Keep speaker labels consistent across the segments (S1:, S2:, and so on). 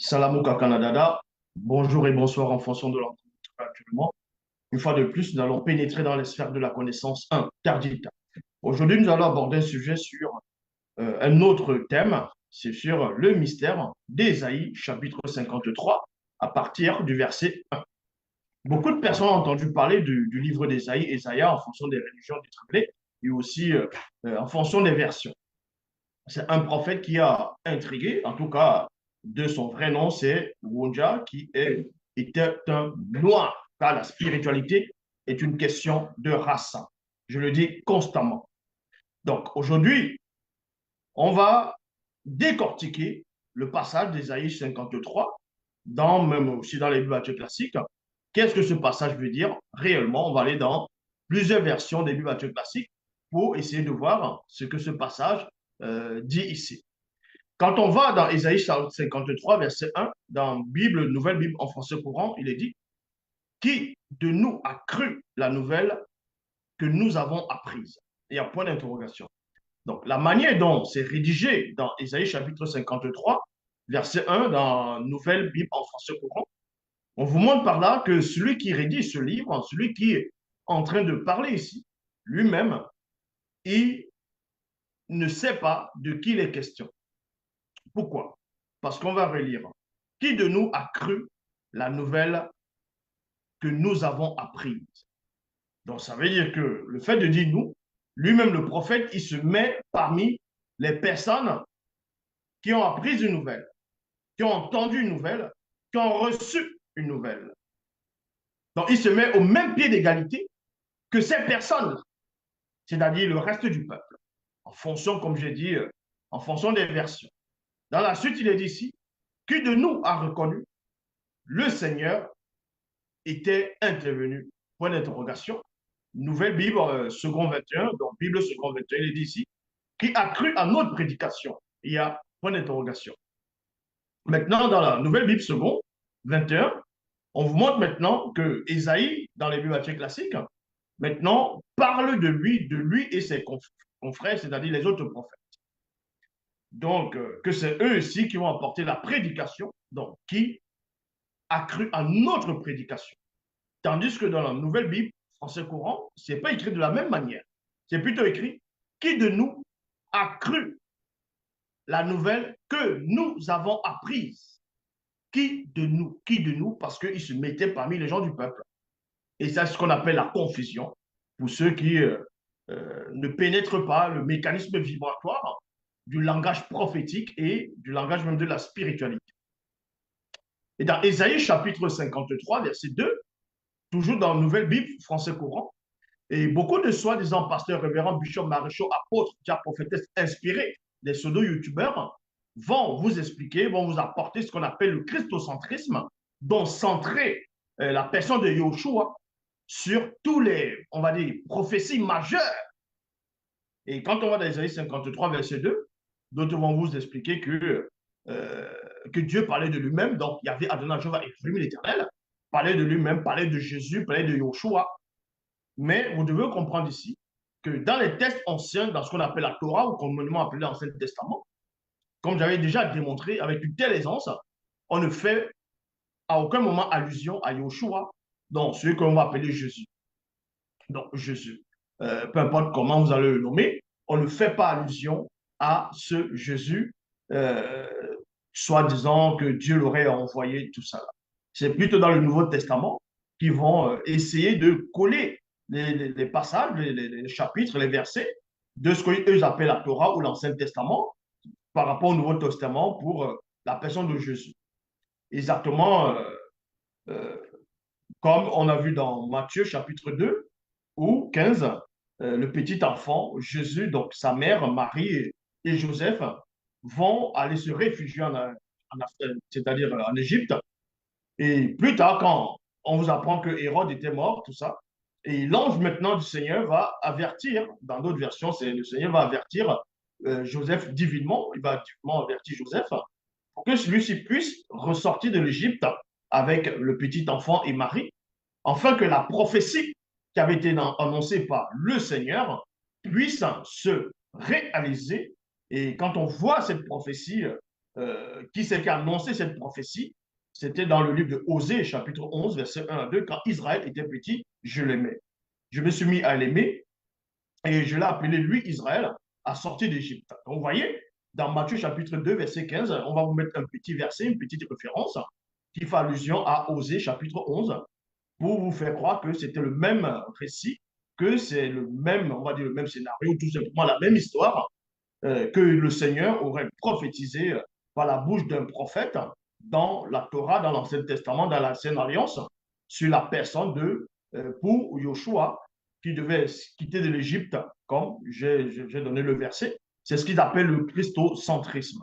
S1: Salamouka Canadada, bonjour et bonsoir en fonction de l'endroit actuellement. Une fois de plus, nous allons pénétrer dans les sphères de la connaissance interdite. Aujourd'hui, nous allons aborder un sujet sur un autre thème, c'est sur le mystère d'Ésaïe, chapitre 53, à partir du verset 1. Beaucoup de personnes ont entendu parler du livre d'Ésaïe, Ésaïa, en fonction des religions déterminées et aussi en fonction des versions. C'est un prophète qui a intrigué, en tout cas, de son vrai nom, c'est Wonja, était un noir, car la spiritualité est une question de race. Je le dis constamment. Donc, aujourd'hui, on va décortiquer le passage d'Ésaïe 53, même aussi dans les Bibles classiques. Qu'est-ce que ce passage veut dire réellement? On va aller dans plusieurs versions des Bibles classiques pour essayer de voir ce que ce passage dit ici. Quand on va dans Ésaïe 53, verset 1, dans Bible, Nouvelle Bible en français courant, il est dit: Qui de nous a cru la nouvelle que nous avons apprise? Il y a point d'interrogation. Donc, la manière dont c'est rédigé dans Ésaïe chapitre 53, verset 1, dans Nouvelle Bible en français courant, on vous montre par là que celui qui rédige ce livre, celui qui est en train de parler ici, lui-même, il ne sait pas de qui il est question. Pourquoi? Parce qu'on va relire. Qui de nous a cru la nouvelle que nous avons apprise? Donc, ça veut dire que le fait de dire nous, lui-même le prophète, il se met parmi les personnes qui ont appris une nouvelle, qui ont entendu une nouvelle, qui ont reçu une nouvelle. Donc, il se met au même pied d'égalité que ces personnes, c'est-à-dire le reste du peuple, en fonction, comme j'ai dit, en fonction des versions. Dans la suite, il est dit ici: qui de nous a reconnu le Seigneur était intervenu? Point d'interrogation. Nouvelle Bible, second 21, donc Bible second 21, il est dit ici: qui a cru à notre prédication? Il y a point d'interrogation. Maintenant, dans la Nouvelle Bible second 21, on vous montre maintenant que Ésaïe, dans les Bibles classiques, maintenant parle de lui et ses confrères, c'est-à-dire les autres prophètes. Donc, que c'est eux aussi qui vont apporter la prédication, donc qui a cru à notre prédication. Tandis que dans la Nouvelle Bible, français courant, ce n'est pas écrit de la même manière. C'est plutôt écrit: qui de nous a cru la nouvelle que nous avons apprise? Qui de nous? Qui de nous? Parce qu'il se mettait parmi les gens du peuple. Et c'est ce qu'on appelle la confusion, pour ceux qui ne pénètrent pas le mécanisme vibratoire du langage prophétique et du langage même de la spiritualité. Et dans Ésaïe chapitre 53, verset 2, toujours dans la Nouvelle Bible, français courant, et beaucoup de soi-disant pasteurs, révérends, bishops, maréchaux, apôtres, diacres, prophétesses inspirés des pseudo-youtubeurs vont vous expliquer, vont vous apporter ce qu'on appelle le christocentrisme, dont centrer la personne de Yahushua sur tous les, on va dire, prophéties majeures. Et quand on va dans Isaïe 53, verset 2, d'autres vont vous expliquer que Dieu parlait de lui-même, donc il y avait Adonai Jéhovah et l'Éternel, parlait de lui-même, parlait de Jésus, parlait de Yahushua. Mais vous devez comprendre ici que dans les textes anciens, dans ce qu'on appelle la Torah, ou communément appelé l'Ancien Testament, comme j'avais déjà démontré avec une telle aisance, on ne fait à aucun moment allusion à Yahushua, donc celui qu'on va appeler Jésus. Donc Jésus, peu importe comment vous allez le nommer, on ne fait pas allusion à ce Jésus, euh, soi-disant que Dieu l'aurait envoyé, tout ça. C'est plutôt dans le Nouveau Testament qu'ils vont essayer de coller les passages, les chapitres, les versets de ce qu'eux appellent la Torah ou l'Ancien Testament par rapport au Nouveau Testament pour la personne de Jésus. Exactement euh, comme on a vu dans Matthieu chapitre 2 ou 15, le petit enfant, Jésus, donc sa mère, Marie et Joseph, vont aller se réfugier c'est-à-dire en Égypte. Et plus tard, quand on vous apprend que Hérode était mort, tout ça, et l'ange maintenant du Seigneur va avertir, dans d'autres versions, c'est le Seigneur va avertir Joseph divinement, il va divinement avertir Joseph pour que celui-ci puisse ressortir de l'Égypte avec le petit enfant et Marie, afin que la prophétie qui avait été annoncée par le Seigneur puisse se réaliser. Et quand on voit cette prophétie qui c'est qui a annoncé cette prophétie? C'était dans le livre de Osée, chapitre 11, verset 1 à 2. Quand Israël était petit, je l'aimais. Je me suis mis à l'aimer et je l'ai appelé, lui, Israël, à sortir d'Égypte. Donc, vous voyez, dans Matthieu chapitre 2, verset 15, on va vous mettre un petit verset, une petite référence qui fait allusion à Osée chapitre 11 pour vous faire croire que c'était le même récit, que c'est le même, on va dire le même scénario, tout simplement la même histoire que le Seigneur aurait prophétisé par la bouche d'un prophète dans la Torah, dans l'Ancien Testament, dans l'Ancienne Alliance, sur la personne de pour Joshua, qui devait quitter de l'Égypte, comme j'ai donné le verset. C'est ce qu'ils appellent le christocentrisme.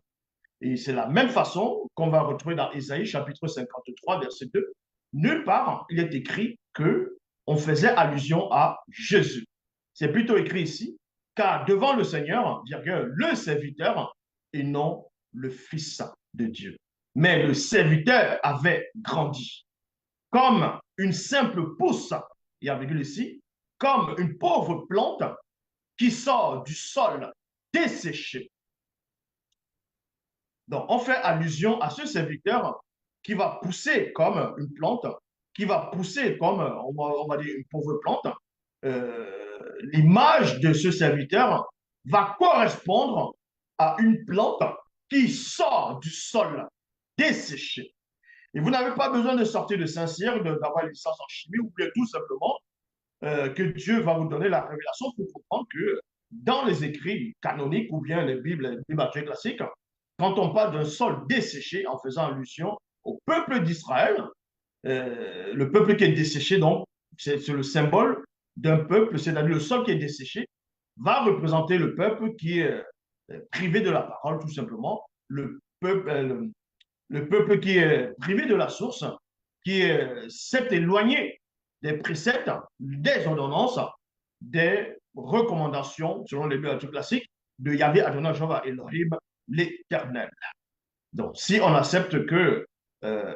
S1: Et c'est la même façon qu'on va retrouver dans Ésaïe chapitre 53, verset 2. Nulle part, il est écrit que on faisait allusion à Jésus. C'est plutôt écrit ici, car devant le Seigneur, virgule, le serviteur et non le Fils de Dieu. Mais le serviteur avait grandi comme une simple pousse, il y a virgule ici, comme une pauvre plante qui sort du sol desséché. Donc, on fait allusion à ce serviteur qui va pousser comme une plante, qui va pousser comme, on va dire, une pauvre plante. L'image de ce serviteur va correspondre à une plante qui sort du sol desséché. Et vous n'avez pas besoin de sortir de Saint-Cyr, d'avoir une licence en chimie, ou bien tout simplement que Dieu va vous donner la révélation pour comprendre que dans les écrits canoniques ou bien les Bibles classiques, quand on parle d'un sol desséché en faisant allusion au peuple d'Israël, le peuple qui est desséché, donc, c'est le symbole d'un peuple, c'est-à-dire le sol qui est desséché, va représenter le peuple qui est privé de la parole, tout simplement, le peuple qui est privé de la source, qui s'est éloigné des préceptes, des ordonnances, des recommandations, selon les Bibles classiques, de Yahvé Adonai Jehovah Elohim, l'Éternel. Donc, si on accepte que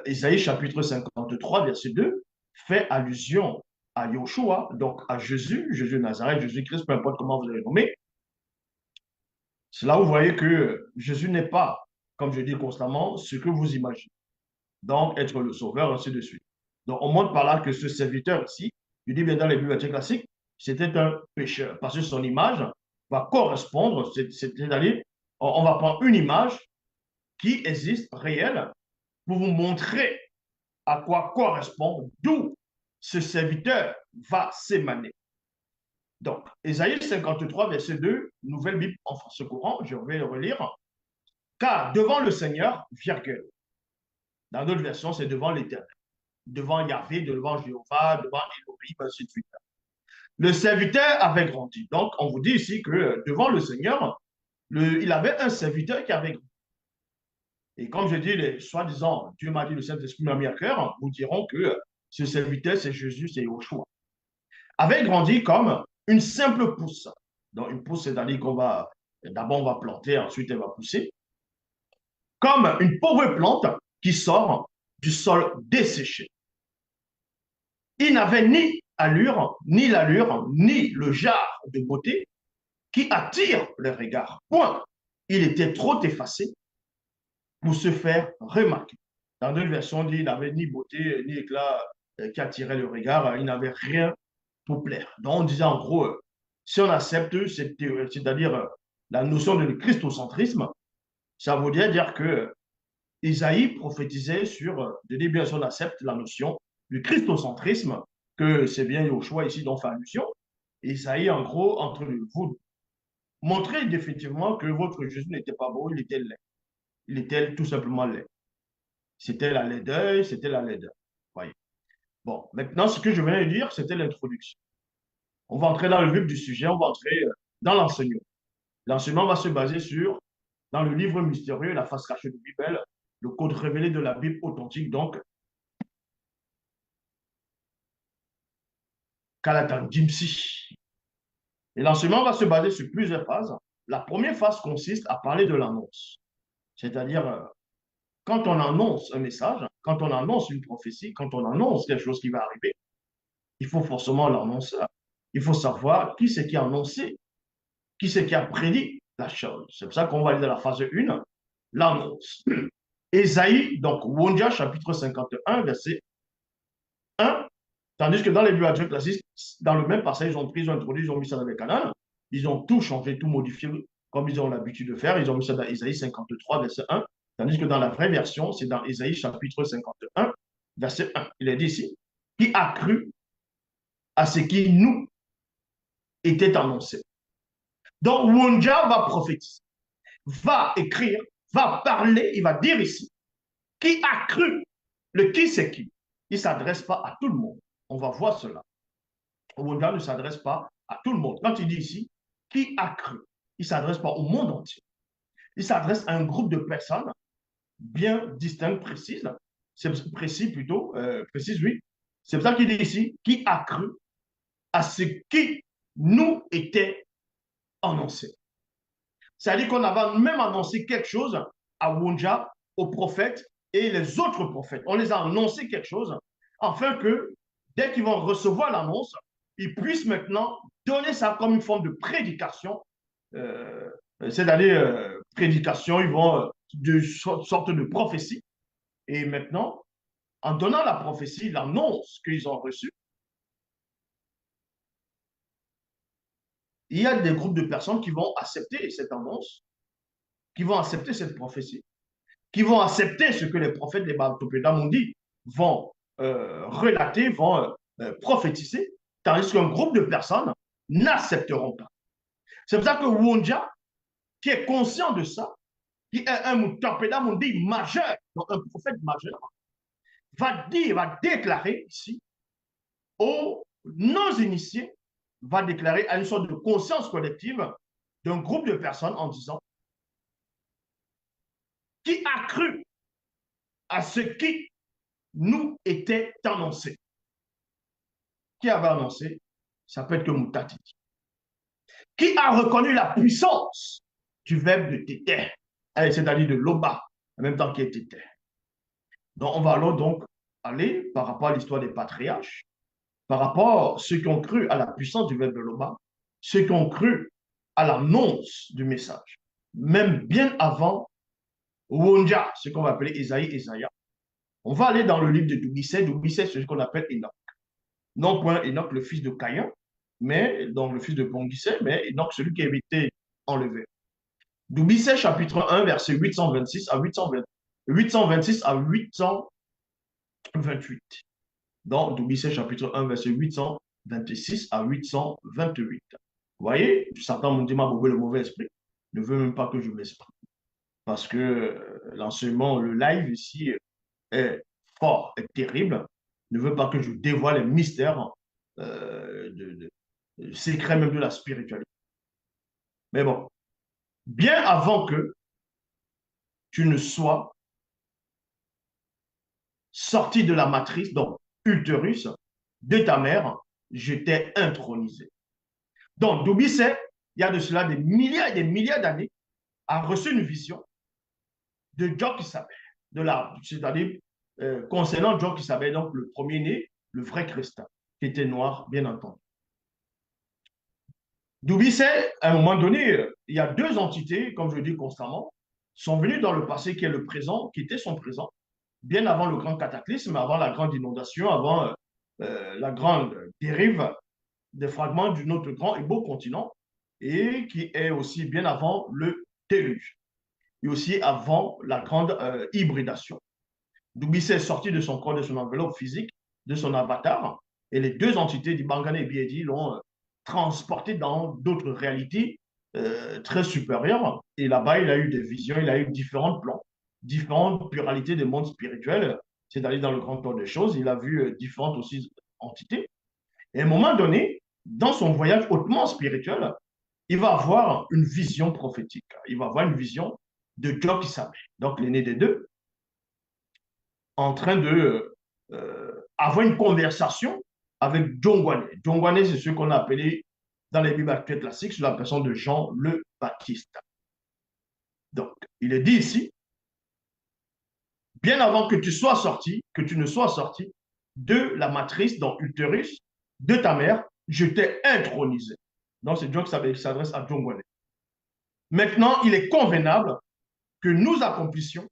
S1: Ésaïe chapitre 53, verset 2, fait allusion à Yoshua, donc à Jésus, Jésus de Nazareth, Jésus-Christ, peu importe comment vous allez nommer, c'est là où vous voyez que Jésus n'est pas, comme je dis constamment, ce que vous imaginez. Donc, être le sauveur, ainsi de suite. Donc, on montre par là que ce serviteur ici, je dis bien dans les bibliothèques classiques, c'était un pécheur, parce que son image va correspondre, c'est-à-dire, on va prendre une image qui existe, réelle, pour vous montrer à quoi correspond, d'où ce serviteur va s'émaner. Donc, Ésaïe 53, verset 2, Nouvelle Bible en français courant, je vais le relire. Car devant le Seigneur, virgule. Dans d'autres versions, c'est devant l'Éternel. Devant Yahvé, devant Jéhovah, devant Elohim, ainsi de suite. Le serviteur avait grandi. Donc, on vous dit ici que devant le Seigneur, il avait un serviteur qui avait grandi. Et comme je dis, soi-disant, Dieu m'a dit, le Saint-Esprit m'a mis à cœur, nous dirons que ce serviteur, c'est Jésus, c'est Yoshua. Avait grandi comme une simple pousse. Donc, une pousse, c'est-à-dire qu'on va, d'abord, on va planter, ensuite, elle va pousser. Comme une pauvre plante qui sort du sol desséché. Il n'avait ni allure, ni l'allure, ni le genre de beauté qui attire le regard. Point. Il était trop effacé pour se faire remarquer. Dans une version, on dit qu'il n'avait ni beauté, ni éclat qui attirait le regard. Il n'avait rien pour plaire. Donc, on disait en gros, si on accepte cette théorie, c'est-à-dire la notion de christocentrisme, ça voudrait dire que Isaïe prophétisait sur, de dire bien si on accepte la notion du christocentrisme, que c'est bien Yoshua ici dont fait allusion. Isaïe, en gros, entre vous, montrer définitivement que votre Jésus n'était pas beau, il était laid. Il était tout simplement laid. C'était la laideur, c'était la laideur. Voyez. Bon, maintenant, ce que je venais de dire, c'était l'introduction. On va entrer dans le vif du sujet, on va entrer dans l'enseignement. L'enseignement va se baser sur, dans le livre mystérieux, la face cachée de la Bible, le code révélé de la Bible authentique, donc, Kalatan Jimsi. Et l'enseignement va se baser sur plusieurs phases. La première phase consiste à parler de l'annonce. C'est-à-dire, quand on annonce un message, quand on annonce une prophétie, quand on annonce quelque chose qui va arriver, il faut forcément l'annoncer. Il faut savoir qui c'est qui a annoncé, qui c'est qui a prédit la chose. C'est pour ça qu'on va aller dans la phase 1, l'annonce. Ésaïe, donc Wondia, chapitre 51, verset 1. Tandis que dans les Bibles classiques, dans le même passage, ils ont introduit, ils ont mis ça dans les canons. Ils ont tout changé, tout modifié, comme ils ont l'habitude de faire. Ils ont mis ça dans Ésaïe 53, verset 1. Tandis que dans la vraie version, c'est dans Ésaïe chapitre 51, verset 1. Il est dit ici, qui a cru à ce qui nous était annoncé. Donc, Wondia va prophétiser, va écrire, va parler, il va dire ici, qui a cru. Le qui, c'est qui. Il ne s'adresse pas à tout le monde. On va voir cela. Wondia ne s'adresse pas à tout le monde. Quand il dit ici, qui a cru, il ne s'adresse pas au monde entier. Il s'adresse à un groupe de personnes bien distinctes, précises. C'est précis plutôt, précise, oui. C'est pour ça qu'il dit ici, qui a cru à ce qui nous était annoncé. C'est-à-dire qu'on avait même annoncé quelque chose à Wonja, aux prophètes et les autres prophètes. On les a annoncé quelque chose afin que dès qu'ils vont recevoir l'annonce, ils puissent maintenant donner ça comme une forme de prédication, c'est-à-dire prédication, ils vont de sorte de prophétie. Et maintenant, en donnant la prophétie, l'annonce qu'ils ont reçue, il y a des groupes de personnes qui vont accepter cette annonce, qui vont accepter cette prophétie, qui vont accepter ce que les prophètes, les Baltopédas m'ont dit, vont relater, vont prophétiser, tandis qu'un groupe de personnes n'accepteront pas. C'est pour ça que Wonja, qui est conscient de ça, qui est un Mutapeda Mundi majeur, donc un prophète majeur, va dire, va déclarer ici aux non-initiés, va déclarer à une sorte de conscience collective d'un groupe de personnes en disant qui a cru à ce qui nous était annoncé. Qui avait annoncé? Ça peut être que Moutati. Qui a reconnu la puissance du verbe de téter, c'est-à-dire de l'oba, en même temps qu'il est téter. Donc, on va alors donc aller par rapport à l'histoire des patriarches, par rapport à ceux qui ont cru à la puissance du verbe de l'oba, ceux qui ont cru à l'annonce du message, même bien avant Wonja, ce qu'on va appeler Esaïe. On va aller dans le livre de Doumbissé. Doumbissé, c'est ce qu'on appelle Enoch. Non point Enoch, le fils de Caïn, mais donc le fils de Bonguissé, mais Enoch, celui qui a été enlevé. Doumbissé, chapitre 1, verset 826 à 820, 826 à 828. Donc, Doumbissé, chapitre 1, verset 826 à 828. Vous voyez, Satan me dit, m'a le mauvais esprit, ne veut même pas que je m'exprime. Parce que l'enseignement, le live ici est fort, est terrible, ne veut pas que je dévoile les mystères secrets même de la spiritualité. Mais bon, bien avant que tu ne sois sorti de la matrice, donc utérus, de ta mère, je t'ai intronisé. Donc, Doumbissé, il y a de cela des milliards et des milliards d'années, a reçu une vision de Djokisabé, c'est-à-dire concernant Djokisabé, donc le premier-né, le vrai Christ, qui était noir, bien entendu. Doumbissé, à un moment donné, il y a deux entités, comme je dis constamment, sont venues dans le passé qui est le présent, qui était son présent, bien avant le grand cataclysme, avant la grande inondation, avant la grande dérive des fragments d'un autre grand et beau continent, et qui est aussi bien avant le déluge, et aussi avant la grande hybridation. Doumbissé est sorti de son corps, de son enveloppe physique, de son avatar, et les deux entités d'Ibangane et Biedi l'ont transporté dans d'autres réalités très supérieures. Et là-bas, il a eu des visions, il a eu différents plans, différentes pluralités des mondes spirituels, c'est-à-dire dans le grand ordre des choses. Il a vu différentes aussi entités. Et à un moment donné, dans son voyage hautement spirituel, il va avoir une vision prophétique. Il va avoir une vision de Djokisabé, donc l'aîné des deux, en train de avoir une conversation avec Djongwane. Djongwane, c'est ce qu'on a appelé dans les Bibles actuelles classiques sous la personne de Jean le Baptiste. Donc, il est dit ici, bien avant que tu sois sorti, que tu ne sois sorti de la matrice, donc utérus, de ta mère, je t'ai intronisé. Donc, c'est Dieu qui s'adresse à Djongwane. Maintenant, il est convenable que nous accomplissions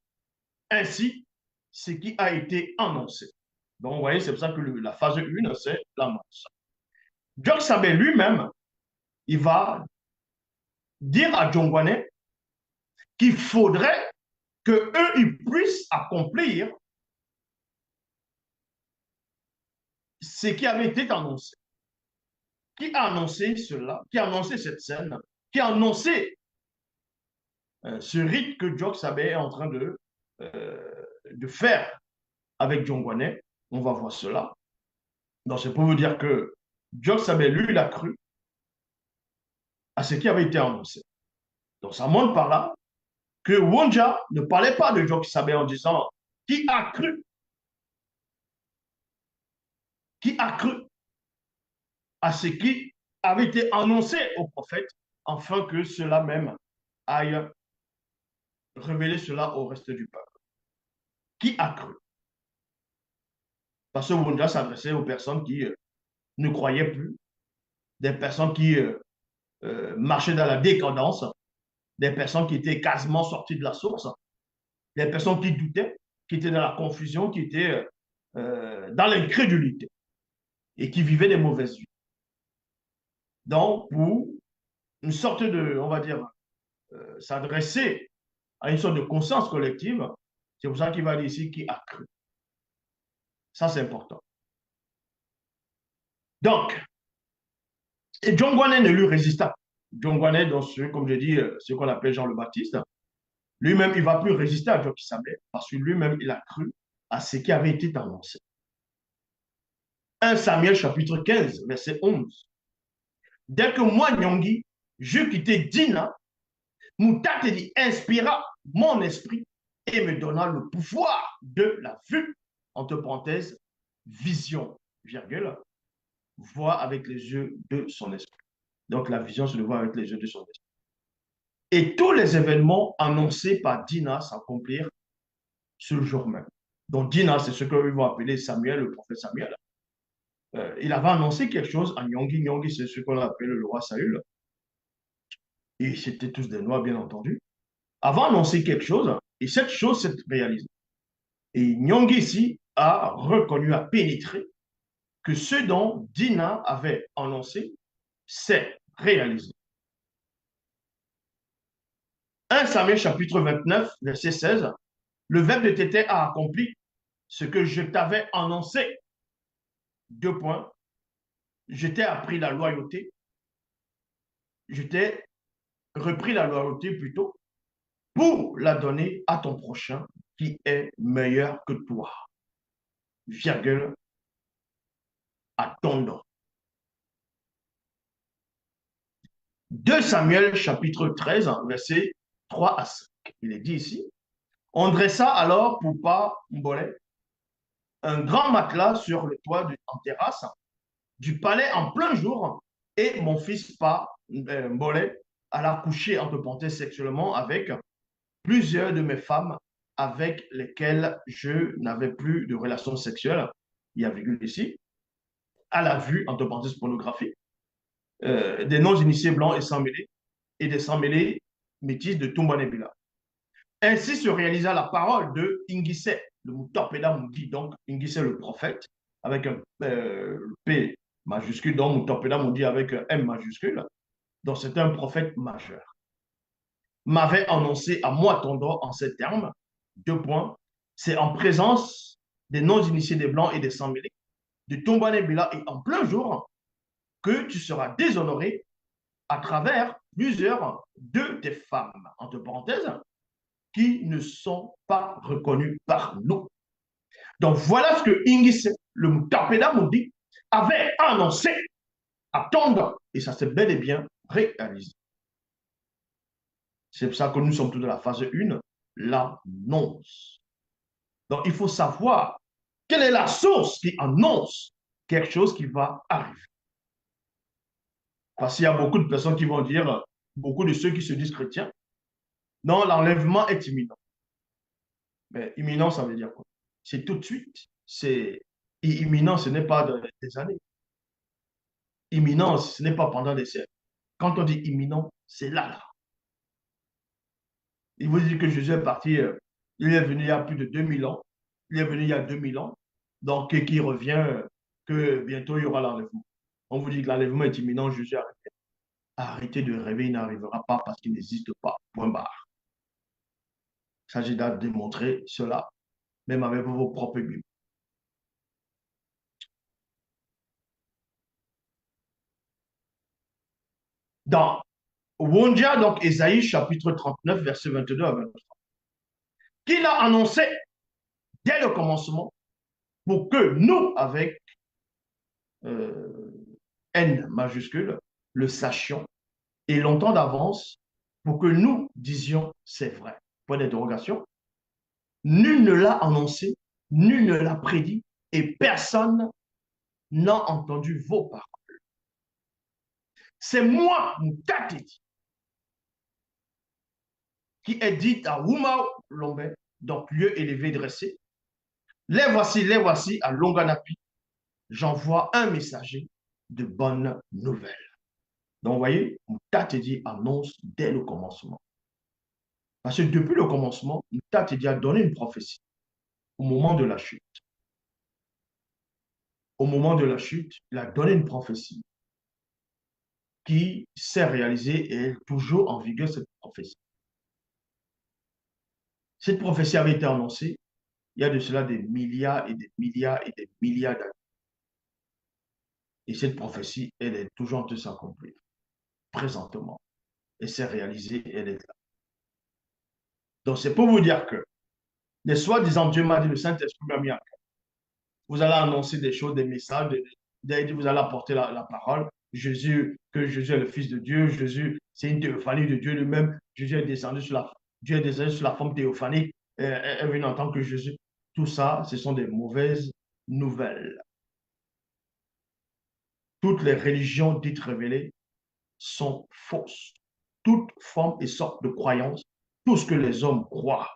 S1: ainsi ce qui a été annoncé. Donc, vous voyez, c'est pour ça que la phase 1, c'est l'annonce. Jock Sabé lui-même, il va dire à Jongwane qu'il faudrait qu'eux, ils puissent accomplir ce qui avait été annoncé. Qui a annoncé cela? Qui a annoncé cette scène? Qui a annoncé ce rite que Jock Sabé est en train de faire avec Jongwane? On va voir cela. Donc, c'est pour vous dire que Jock Sabé, lui, il a cru à ce qui avait été annoncé. Donc, ça montre par là que Wonja ne parlait pas de Jock Sabé en disant qui a cru à ce qui avait été annoncé au prophète, afin que cela même aille révéler cela au reste du peuple. Qui a cru? Parce que Wonja s'adressait aux personnes qui ne croyaient plus, des personnes qui marchaient dans la décadence, des personnes qui étaient quasiment sorties de la source, des personnes qui doutaient, qui étaient dans la confusion, qui étaient dans l'incrédulité et qui vivaient des mauvaises vies. Donc, pour une sorte de, on va dire, s'adresser à une sorte de conscience collective, c'est pour ça qu'il va dire ici qui a cru. Ça, c'est important. Donc, et Jongwane ne lui résista pas. Jongwane, dans ce, comme je dis, ce qu'on appelle Jean le Baptiste, lui-même, il ne va plus résister à Jock Sabé parce que lui-même, il a cru à ce qui avait été annoncé. 1 Samuel chapitre 15, verset 11. Dès que moi, Nyongi, je quittais Dina, Moutateli inspira mon esprit et me donna le pouvoir de la vue, entre parenthèses, vision, virgule, voir avec les yeux de son esprit. Donc la vision, c'est de voir avec les yeux de son esprit. Et tous les événements annoncés par Dina s'accomplirent ce jour même. Donc Dina, c'est ce qu'ils vont appeler Samuel, le prophète Samuel. Il avait annoncé quelque chose à Nyongi. Nyongi, c'est ce qu'on appelle le roi Saül. Et c'était tous des noirs, bien entendu. Avant d'annoncer quelque chose, et cette chose s'est réalisée. Et Nyongi ici a reconnu, a pénétré que ce dont Dina avait annoncé s'est réalisé. 1 Samuel chapitre 29, verset 16, le verbe de Tété a accompli ce que je t'avais annoncé. 2 points. Je t'ai appris la loyauté. Je t'ai repris la loyauté plutôt pour la donner à ton prochain qui est meilleur que toi. Virgule, à ton nom. 2 Samuel chapitre 13, verset 3 à 5. Il est dit ici, on dressa alors pour pas Mbolé un grand matelas sur le toit en terrasse du palais en plein jour et mon fils pas Mbolé alla coucher entre parenthèses sexuellement avec plusieurs de mes femmes avec lesquelles je n'avais plus de relations sexuelles, il y a virgule ici, à la vue, entre parenthèses pornographie, des non-initiés blancs et sans mêlés, et des sans mêlés métis de Tumbanebila. Ainsi se réalisa la parole de Ingisse, le Mutapeda Moudi, donc Ingisse le prophète, avec un P majuscule, donc Mutapeda Moudi avec un M majuscule. Donc c'est un prophète majeur. M'avait annoncé à moi ton droit en ces termes, 2 points, c'est en présence des non-initiés des blancs et des sans-mêlés, de Tumbanebila et en plein jour, que tu seras déshonoré à travers plusieurs de tes femmes, entre parenthèses, qui ne sont pas reconnues par nous. Donc voilà ce que Ingisse, le Mutapeda Moudi, avait annoncé à Tonda, et ça s'est bel et bien réalisé. C'est pour ça que nous sommes tous dans la phase 1, l'annonce. Donc il faut savoir quelle est la source qui annonce quelque chose qui va arriver. Parce qu'il y a beaucoup de personnes qui vont dire, beaucoup de ceux qui se disent chrétiens, non, l'enlèvement est imminent. Mais imminent, ça veut dire quoi? C'est tout de suite. C'est imminent, ce n'est pas dans des années. Imminent, ce n'est pas pendant des siècles. Quand on dit imminent, c'est là, là. Il vous dit que Jésus est parti, il est venu il y a plus de 2000 ans. Il est venu il y a 2000 ans. Donc, et qu'il revient, que bientôt il y aura l'enlèvement. On vous dit que l'enlèvement est imminent, Jésus a arrêté. Arrêtez de rêver, il n'arrivera pas parce qu'il n'existe pas. Point barre. Il s'agit de démontrer cela, même avec vos propres Bibles. Dans Wondia, donc Ésaïe chapitre 39, verset 22 à 23, qu'il a annoncé dès le commencement pour que nous, avec euh, N majuscule, le sachions et longtemps d'avance pour que nous disions c'est vrai. Point d'interrogation. Nul ne l'a annoncé, nul ne l'a prédit et personne n'a entendu vos paroles. C'est moi, Moutateti, qui est dit à Wuma Lombe, donc lieu élevé dressé. Les voici à Longanapi. J'envoie un messager de bonnes nouvelles. Donc, vous voyez, Moutateti annonce dès le commencement. Parce que depuis le commencement, Moutateti a donné une prophétie au moment de la chute. Au moment de la chute, il a donné une prophétie qui s'est réalisée et est toujours en vigueur, cette prophétie. Cette prophétie avait été annoncée il y a de cela des milliards et des milliards et des milliards d'années. Et cette prophétie, elle est toujours en train de s'accomplir, présentement. Elle s'est réalisée, elle est là. Donc, c'est pour vous dire que les soi-disant Dieu m'a dit, le Saint-Esprit m'a mis en cœur. Vous allez annoncer des choses, des messages, vous allez apporter la parole. Jésus, que Jésus est le Fils de Dieu, Jésus, c'est une théophanie de Dieu lui-même. Jésus est descendu sur Dieu est descendu sur la forme théophanique, est venu en tant que Jésus. Tout ça, ce sont des mauvaises nouvelles. Toutes les religions dites révélées sont fausses. Toute forme et sorte de croyance, tout ce que les hommes croient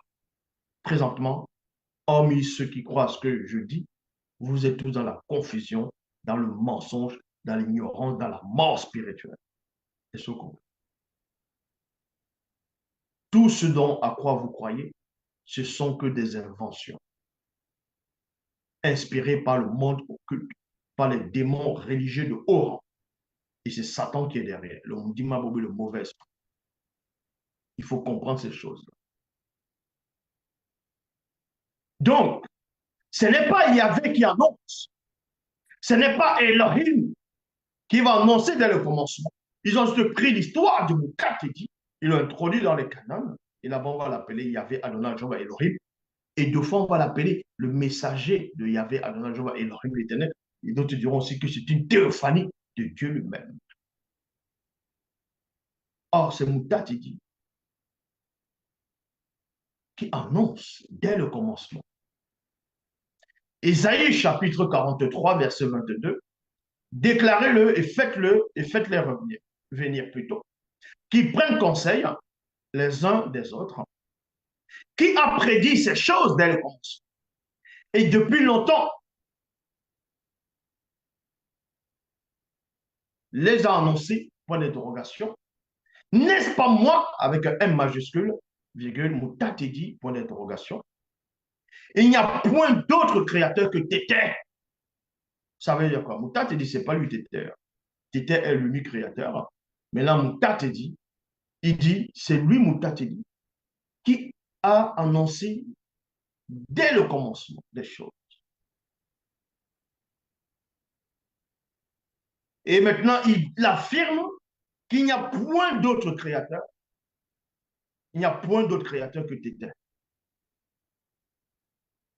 S1: présentement, hormis ceux qui croient ce que je dis, vous êtes tous dans la confusion, dans le mensonge, dans l'ignorance, dans la mort spirituelle. Et ce qu'on Tout ce dont à quoi vous croyez, ce sont que des inventions inspirées par le monde occulte, par les démons religieux de haut rang. Et c'est Satan qui est derrière. Le Mdimabobé, le mauvais esprit. Il faut comprendre ces choses-là. Donc, ce n'est pas Yahvé qui annonce. Ce n'est pas Elohim qui va annoncer dès le commencement. Ils ont juste pris l'histoire de Moukatedi, ils l'ont introduit dans les canons, et là-bas on va l'appeler Yahvé Adonai Jehovah Elohim, et deux fois on va l'appeler le messager de Yahvé Adonai Jehovah Elohim l'Éternel, et d'autres diront aussi que c'est une théophanie de Dieu lui-même. Or, c'est Moukatedi qui annonce dès le commencement. Ésaïe chapitre 43, verset 22, déclarez-le et faites-les revenir, venir plutôt, qui prennent conseil les uns des autres, qui a prédit ces choses dès le commencement. Et depuis longtemps, les a annoncés, point d'interrogation. N'est-ce pas moi, avec un M majuscule, virgule, Moutatedi, point d'interrogation. Il n'y a point d'autre créateur que Téter. Ça veut dire quoi? Moutatedi, ce n'est pas lui Téter. Téter est l'unique créateur. Mais là, Moutatedi, il dit, c'est lui Moutatedi qui a annoncé dès le commencement des choses. Et maintenant, il affirme qu'il n'y a point d'autre créateur. Il n'y a point d'autre créateur que Tété.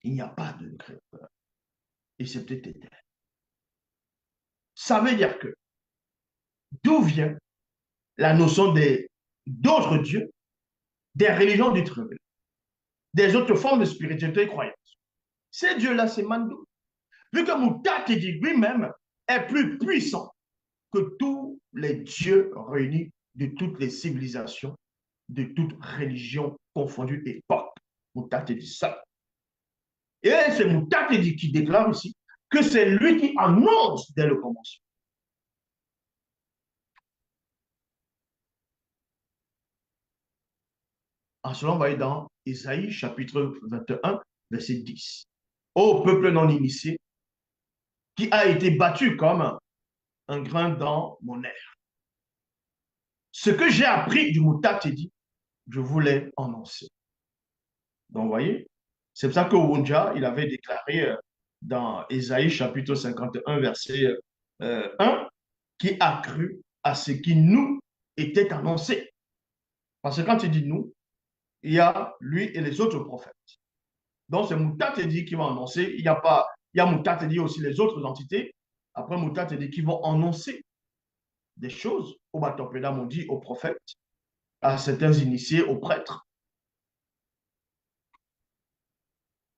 S1: Il n'y a pas de créateur. Et c'est peut-être Tété. Ça veut dire que d'où vient la notion d'autres dieux, des religions dites révélées, des autres formes de spiritualité et croyance. Ces dieux-là, c'est Mandou. Vu que Moutatedi lui-même est plus puissant que tous les dieux réunis de toutes les civilisations, de toutes religions confondues et époques. Moutatedi ça. Et c'est Moutatedi qui déclare ici que c'est lui qui annonce dès le commencement. En cela, on va aller dans Ésaïe chapitre 21, verset 10. Ô peuple non initié, qui a été battu comme un grain dans mon air. Ce que j'ai appris du Moutard dit, je voulais annoncer. Donc, vous voyez, c'est pour ça que Wunja, il avait déclaré dans Ésaïe chapitre 51, verset 1, qui a cru à ce qui nous était annoncé. Parce que quand il dit nous, il y a lui et les autres prophètes. Donc, c'est Moutatedi qui va annoncer. Il y a pas, il y a Moutatedi aussi les autres entités. Après Moutatedi qui vont annoncer des choses au Batopéda, on dit aux prophètes, à certains initiés, aux prêtres,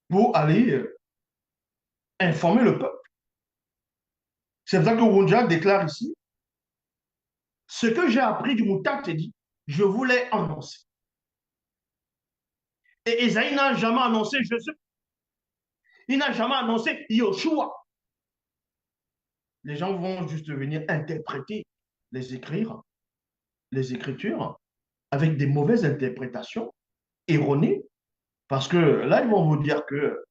S1: pour aller informer le peuple. C'est pour ça que Wunja déclare ici, ce que j'ai appris du Moutatedi, je voulais annoncer. Et Esaïe n'a jamais annoncé Jésus. Il n'a jamais annoncé Yoshua. Les gens vont juste venir interpréter les Écritures avec des mauvaises interprétations erronées, parce que là, ils vont vous dire que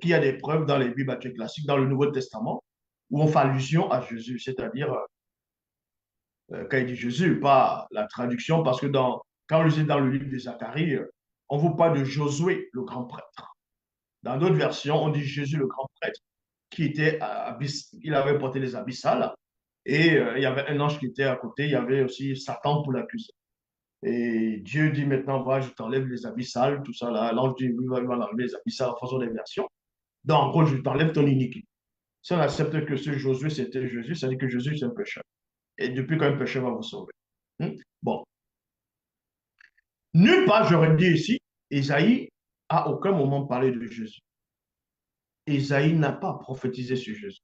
S1: qu'il y a des preuves dans les Bibles classiques, dans le Nouveau Testament, où on fait allusion à Jésus, c'est-à-dire quand il dit Jésus, pas la traduction, parce que quand on lisait dans le livre de Zacharie, on vous parle de Josué, le grand prêtre. Dans d'autres versions, on dit Jésus, le grand prêtre, qui était il avait porté les habits sales, et il y avait un ange qui était à côté, il y avait aussi Satan pour l'accuser. Et Dieu dit maintenant, voilà, je t'enlève les habits sales, tout ça là. L'ange dit, oui, il va enlever les habits sales en façon des versions. Donc, en gros, je t'enlève ton iniquité. Si on accepte que ce Josué, c'était Jésus, ça dit que Jésus, c'est un pécheur. Et depuis quand un pécheur va vous sauver. Bon. Nulle part, j'aurais dit ici, Isaïe à aucun moment parlé de Jésus. Isaïe n'a pas prophétisé sur Jésus.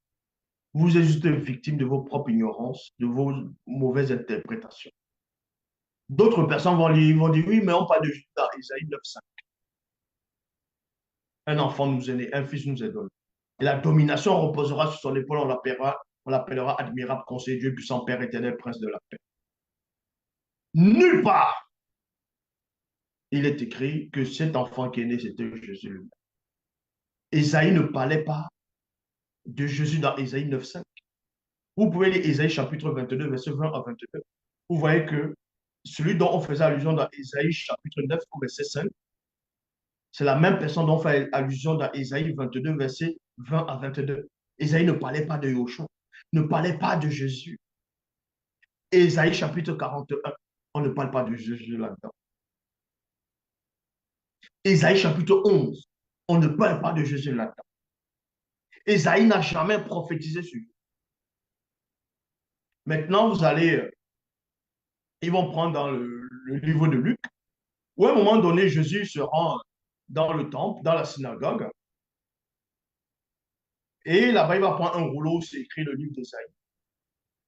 S1: Vous êtes juste victime de vos propres ignorances, de vos mauvaises interprétations. D'autres personnes vont dire, oui, mais on parle de Jésus dans Isaïe 9:5. Un enfant nous est né, un fils nous est donné. Et la domination reposera sur son épaule, on l'appellera admirable conseiller, Dieu puissant, Père éternel, prince de la paix. Nulle part, il est écrit que cet enfant qui est né, c'était Jésus lui-même. Ésaïe ne parlait pas de Jésus dans Ésaïe 9:5. Vous pouvez lire Ésaïe chapitre 22, verset 20 à 22. Vous voyez que celui dont on faisait allusion dans Ésaïe chapitre 9, verset 5, c'est la même personne dont on fait allusion dans Ésaïe 22, verset 20 à 22. Ésaïe ne parlait pas de Yoshua, ne parlait pas de Jésus. Ésaïe chapitre 41, on ne parle pas de Jésus là-dedans. Ésaïe chapitre 11, on ne parle pas de Jésus là-dedans. Ésaïe n'a jamais prophétisé sur lui. Maintenant, ils vont prendre dans le livre de Luc, où à un moment donné, Jésus se rend dans le temple, dans la synagogue, et là-bas, il va prendre un rouleau, c'est écrit le livre d'Ésaïe.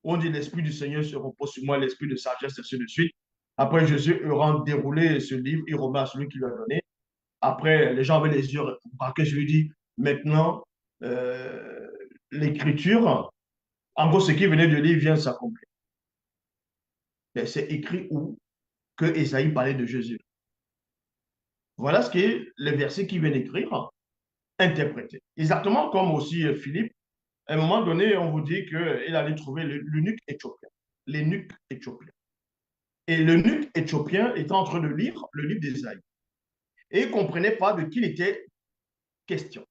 S1: On dit l'Esprit du Seigneur se repose sur moi, l'Esprit de sagesse, et ainsi de suite. Après, Jésus aura déroulé ce livre, il remet à celui qui lui a donné. Après, les gens avaient les yeux braqués, je lui dis, maintenant, euh, l'écriture, en gros, ce qui venait de lire vient s'accomplir. C'est écrit où que Ésaïe parlait de Jésus. Voilà ce que les versets qui viennent écrire, interpréter. Exactement comme aussi Philippe, à un moment donné, on vous dit qu'il allait trouver l'eunuque éthiopien. L'eunuque éthiopien. Et l'eunuque éthiopien était en train de lire le livre d'Ésaïe. Et il ne comprenait pas de qui il était question.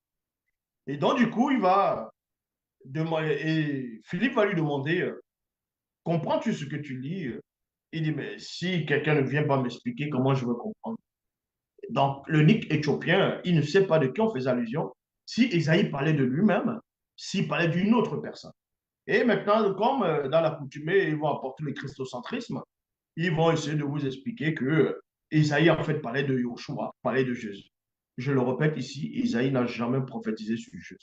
S1: Et donc, du coup, et Philippe va lui demander, comprends-tu ce que tu lis? Il dit, mais si quelqu'un ne vient pas m'expliquer, comment je veux comprendre? Donc, l'eunuque éthiopien, il ne sait pas de qui on fait allusion. Si Ésaïe parlait de lui-même, s'il parlait d'une autre personne. Et maintenant, comme dans la coutumée, ils vont apporter le christocentrisme, ils vont essayer de vous expliquer que Isaïe, en fait, parlait de Yoshua, parlait de Jésus. Je le répète ici, Isaïe n'a jamais prophétisé sur Jésus.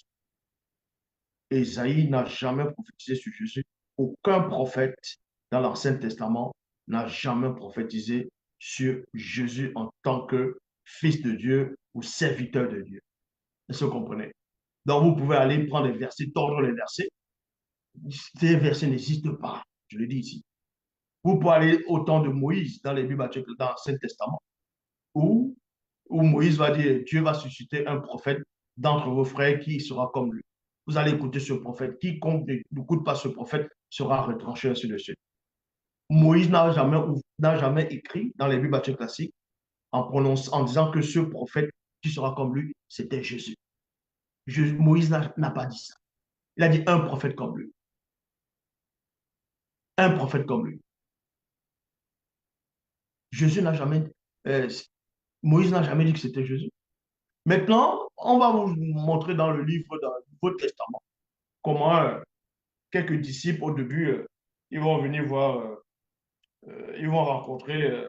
S1: Isaïe n'a jamais prophétisé sur Jésus. Aucun prophète dans l'Ancien Testament n'a jamais prophétisé sur Jésus en tant que fils de Dieu ou serviteur de Dieu. Est-ce que vous comprenez? Donc, vous pouvez aller prendre les versets, tordre les versets. Ces versets n'existent pas, je le dis ici. Vous pouvez aller au temps de Moïse dans les Bibles, dans l'Ancien Testament. où, où Moïse va dire, Dieu va susciter un prophète d'entre vos frères qui sera comme lui. Vous allez écouter ce prophète. Quiconque n'écoute pas ce prophète sera retranché, ainsi de suite. Moïse n'a jamais écrit dans les Bibles classiques en disant que ce prophète qui sera comme lui, c'était Jésus. Moïse n'a pas dit ça. Il a dit un prophète comme lui. Un prophète comme lui. Jésus n'a jamais, euh, Moïse n'a jamais dit que c'était Jésus. Maintenant, on va vous montrer dans le livre, dans le Nouveau Testament, comment quelques disciples au début, ils vont venir voir, ils vont rencontrer,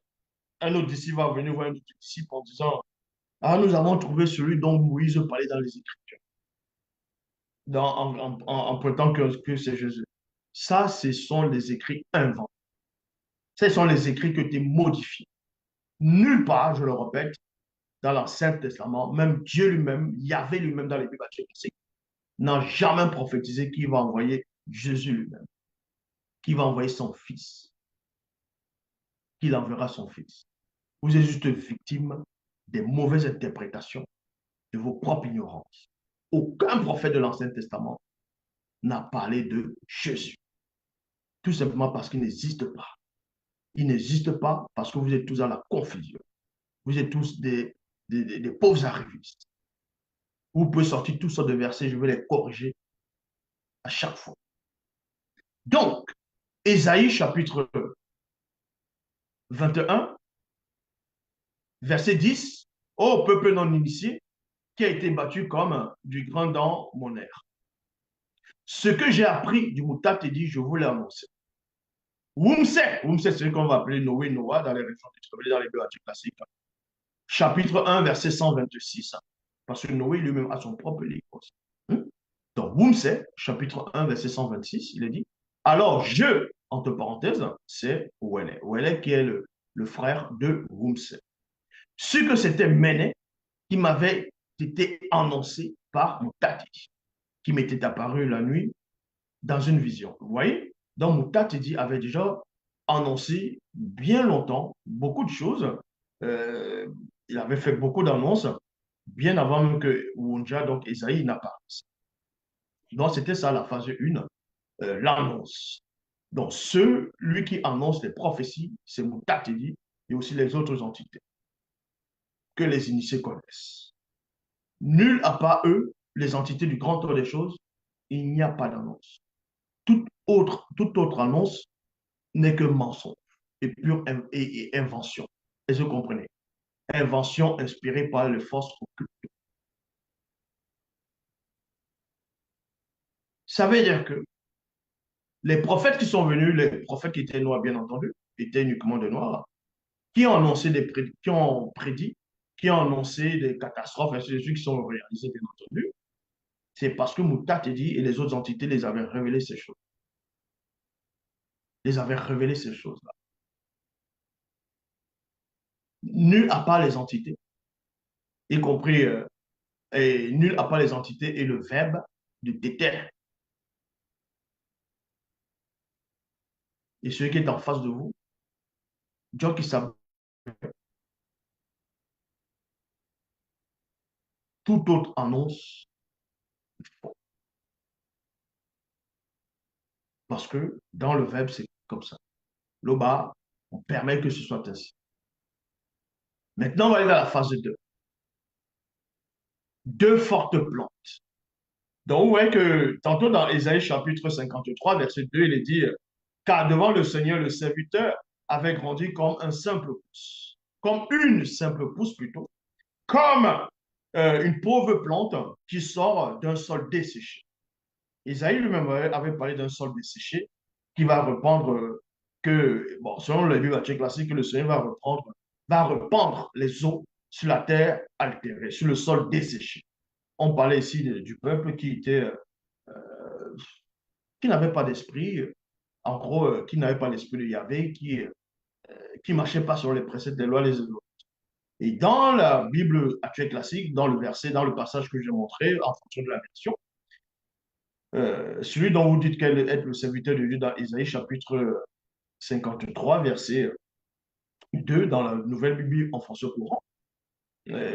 S1: un autre disciple va venir voir un autre disciple en disant, ah, nous avons trouvé celui dont Moïse parlait dans les Écritures, en pointant que c'est Jésus. Ça, ce sont les écrits inventés. Ce sont les écrits que tu es modifiés. Nulle part, je le répète, dans l'Ancien Testament, même Dieu lui-même, Yahvé lui-même dans les Bibles classiques, n'a jamais prophétisé qu'il va envoyer Jésus lui-même, qu'il va envoyer son Fils, qu'il enverra son Fils. Vous êtes juste victime des mauvaises interprétations de vos propres ignorances. Aucun prophète de l'Ancien Testament n'a parlé de Jésus. Tout simplement parce qu'il n'existe pas. Il n'existe pas parce que vous êtes tous dans la confusion. Vous êtes tous des pauvres arrivistes. Vous pouvez sortir toutes sortes de versets, je vais les corriger à chaque fois. Donc, Ésaïe chapitre 21, verset 10, ô peuple non initié, qui a été battu comme du grain dans mon air. Ce que j'ai appris du Moutat dit, je vous l'ai annoncé. Wumse, c'est ce qu'on va appeler Noé, Noah dans les régions du dans les bibliothèques classiques. Chapitre 1, verset 126. Parce que Noé lui-même a son propre livre. Donc, Wumse, chapitre 1, verset 126, il est dit, alors je, entre parenthèses, c'est Ouellet. Ouellet qui est le frère de Wumse. Ce que c'était Méné qui m'avait été annoncé par Moutati, qui m'était apparu la nuit dans une vision. Vous voyez? Donc Moutati avait déjà annoncé bien longtemps beaucoup de choses. Euh, il avait fait beaucoup d'annonces bien avant même que Wunja, donc Esaïe, n'apparaisse. Donc c'était ça la phase 1, l'annonce. Donc celui qui annonce les prophéties, c'est Moutati et aussi les autres entités que les initiés connaissent. Nul à part eux, les entités du grand tour des choses, il n'y a pas d'annonce. Toute autre annonce n'est que mensonge et pure invention. Est-ce que vous comprenez? Invention inspirée par les forces occultes. Ça veut dire que les prophètes qui sont venus, les prophètes qui étaient noirs, bien entendu, étaient uniquement de noirs, qui ont annoncé qui ont prédit, qui ont annoncé des catastrophes, et ceux qui sont réalisés, bien entendu, c'est parce que Moutat dit et les autres entités les avaient révélé ces choses. Les avaient révélé ces choses-là. Nul à part les entités, y compris, et nul à part les entités et le verbe de déter. Et celui qui est en face de vous, Dieu qui savait toute autre annonce, parce que dans le verbe, c'est comme ça. L'oba, on permet que ce soit ainsi. Maintenant, on va aller à la phase 2. Deux fortes plantes. Donc, vous voyez que tantôt dans Ésaïe chapitre 53, verset 2, il est dit, car devant le Seigneur, le serviteur avait grandi comme un simple pouce, comme une simple pouce plutôt, comme une pauvre plante qui sort d'un sol desséché. Isaïe lui-même avait parlé d'un sol desséché qui va reprendre, bon, selon les Bibles classiques, le Seigneur va reprendre les eaux sur la terre altérée, sur le sol desséché. On parlait ici du peuple qui n'avait pas d'esprit, en gros, qui n'avait pas l'esprit de Yahvé, qui marchait pas sur les préceptes des lois, les lois. Et dans la Bible actuelle classique, dans le verset, dans le passage que j'ai montré, en fonction de la version, celui dont vous dites qu'elle est le serviteur de Dieu dans Isaïe chapitre 53, verset 2, dans la nouvelle Bible en français courant,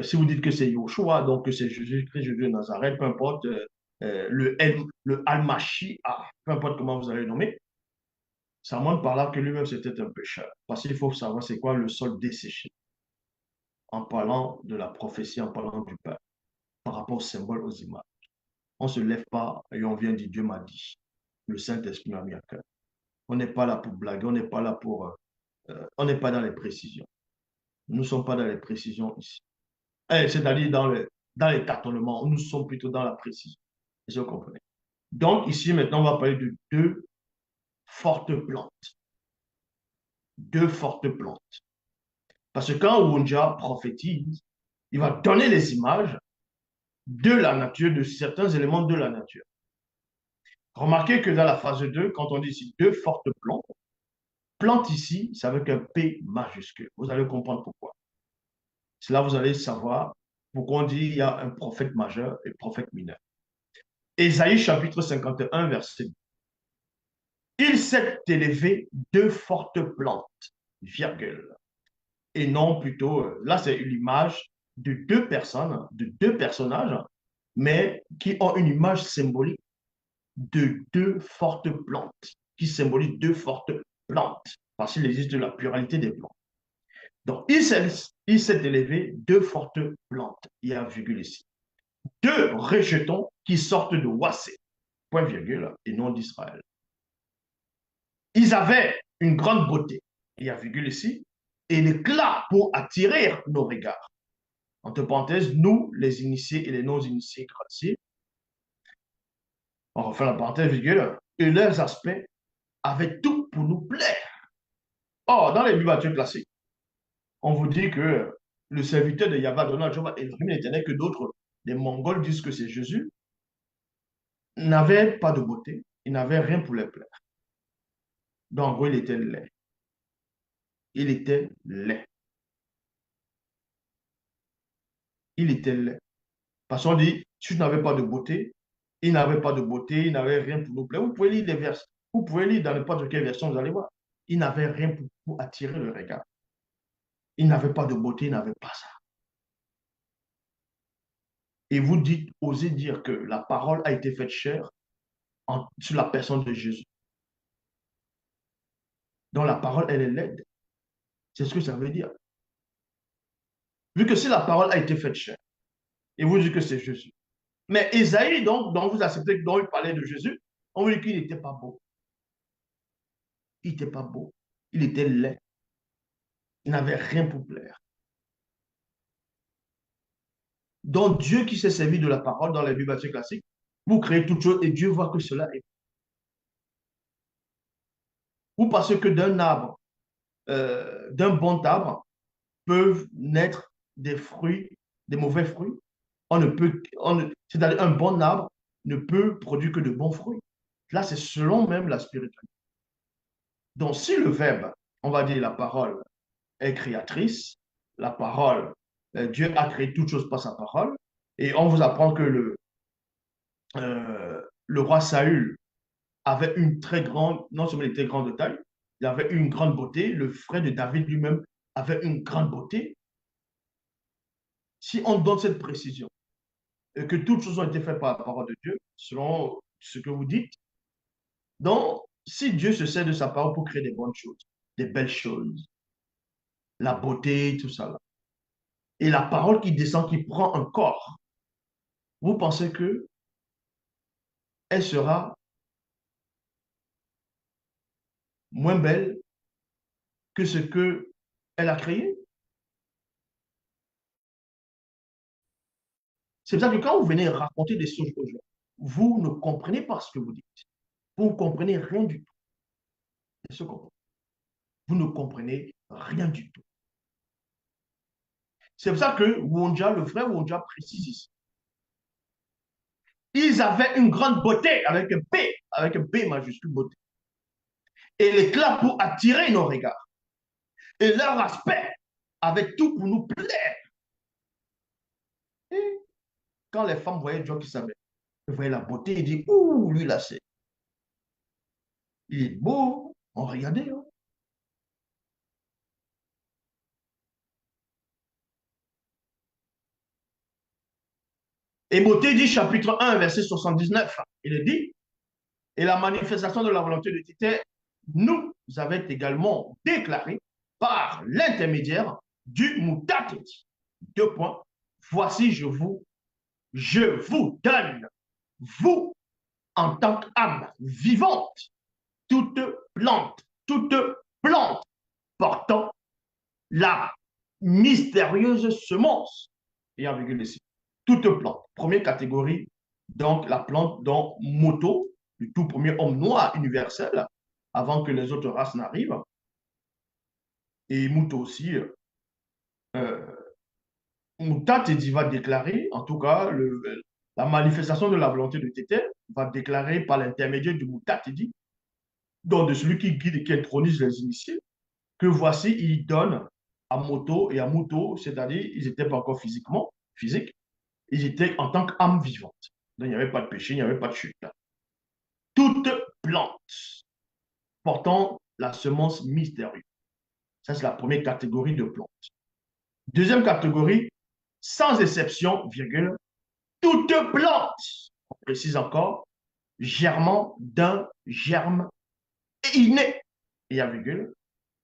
S1: Si vous dites que c'est Yoshua, donc que c'est Jésus-Christ, Jésus de Nazareth, peu importe, le Al-Mashiach, peu importe comment vous allez le nommer, ça montre par là que lui-même c'était un pécheur. Parce qu'il faut savoir c'est quoi le sol desséché, en parlant de la prophétie, en parlant du Père, par rapport au symbole, aux images. On ne se lève pas et on vient dire Dieu m'a dit. Le Saint-Esprit m'a mis à cœur. On n'est pas là pour blaguer, on n'est pas là pour. On n'est pas dans les précisions. Nous ne sommes pas dans les précisions ici. C'est-à-dire dans les tâtonnements. Nous sommes plutôt dans la précision. Est-ce que vous comprenez? Donc, ici, maintenant, on va parler de deux fortes plantes. Deux fortes plantes. Parce que quand Wonja prophétise, il va donner les images de la nature, de certains éléments de la nature. Remarquez que dans la phase 2, quand on dit ici deux fortes plantes, plante ici, c'est avec un P majuscule. Vous allez comprendre pourquoi. C'est là vous allez savoir pourquoi on dit il y a un prophète majeur et un prophète mineur. Ésaïe chapitre 51, verset 2. Il s'est élevé deux fortes plantes, virgule. Et non plutôt, là c'est une image de deux personnes, de deux personnages, mais qui ont une image symbolique de deux fortes plantes, qui symbolisent deux fortes plantes, parce qu'il existe la pluralité des plantes. Donc, il s'est élevé deux fortes plantes, il y a virgule ici. Deux rejetons qui sortent de Wassé, point virgule, et non d'Israël. Ils avaient une grande beauté, il y a virgule ici, et l'éclat pour attirer nos regards. Entre parenthèses, nous, les initiés et les non-initiés graciés, on refait la parenthèse virgule, et leurs aspects avaient tout pour nous plaire. Or, dans les bibliothèques classiques, on vous dit que le serviteur de Yahvé Adonai est vraiment l'éternel que d'autres, les Mongols disent que c'est Jésus, n'avait pas de beauté, il n'avait rien pour les plaire. Donc, en gros, il était laid. Il était laid. Il était laid. Parce qu'on dit, si tu n'avais pas de beauté, il n'avait pas de beauté, il n'avait rien pour nous plaire. Vous pouvez lire les versets. Vous pouvez lire dans n'importe quelle version, vous allez voir. Il n'avait rien pour attirer le regard. Il n'avait pas de beauté, il n'avait pas ça. Et vous dites, osez dire que la parole a été faite chair sur la personne de Jésus. Donc la parole, elle est laide. C'est ce que ça veut dire. Vu que si la parole a été faite chair, et vous dites que c'est Jésus. Mais Esaïe, donc, dont vous acceptez, dont il parlait de Jésus, on vous dit qu'il n'était pas beau. Il n'était pas beau. Il était laid. Il n'avait rien pour plaire. Donc Dieu qui s'est servi de la parole dans la Bible classique pour créer toute chose, et Dieu voit que cela est. Ou parce que d'un arbre, d'un bon arbre, peuvent naître des fruits, des mauvais fruits. On ne peut, c'est-à-dire un bon arbre ne peut produire que de bons fruits. Là, c'est selon même la spiritualité. Donc, si le verbe, on va dire la parole, est créatrice, la parole, Dieu a créé toute chose par sa parole, et on vous apprend que le roi Saül avait une très grande, non seulement il était grand de taille, il avait une grande beauté, le frère de David lui-même avait une grande beauté. Si on donne cette précision, et que toutes choses ont été faites par la parole de Dieu, selon ce que vous dites, donc si Dieu se sert de sa parole pour créer des bonnes choses, des belles choses, la beauté, tout ça, là, et la parole qui descend, qui prend un corps, vous pensez que elle sera moins belle que ce que elle a créé? C'est pour ça que quand vous venez raconter des choses aux gens, vous ne comprenez pas ce que vous dites. Vous ne comprenez rien du tout. C'est ce qu'on- Vous ne comprenez rien du tout. C'est pour ça que Wonja, le frère Wonja précise ici. Ils avaient une grande beauté avec un P majuscule beauté. Et l'éclat pour attirer nos regards. Et leur aspect avait tout pour nous plaire. Et quand les femmes voyaient John qui savait, ils voyaient la beauté, ils disaient, ouh, lui là, c'est, il est beau. On regardait. Hein. Émoté dit chapitre 1, verset 79. Il est dit, et la manifestation de la volonté de Dieu nous avait également déclaré par l'intermédiaire du Moutateti. Deux points. Voici, je vous donne, vous, en tant qu'âme vivante, toute plante portant la mystérieuse semence. Et en virgule ici. Toute plante. Première catégorie, donc la plante dont Moto, le tout premier homme noir universel, avant que les autres races n'arrivent, et Moto aussi, Moutatedi va déclarer, en tout cas, la manifestation de la volonté de Tété va déclarer par l'intermédiaire du Moutatedi, donc de celui qui guide et qui intronise les initiés, que voici, il donne à Moto et à Muto, c'est-à-dire, ils n'étaient pas encore physiques, ils étaient en tant qu'âme vivante. Donc, il n'y avait pas de péché, il n'y avait pas de chute. Toute plante portant la semence mystérieuse. Ça, c'est la première catégorie de plantes. Deuxième catégorie, sans exception, virgule, toute plante, on précise encore, germant d'un germe inné, et à virgule,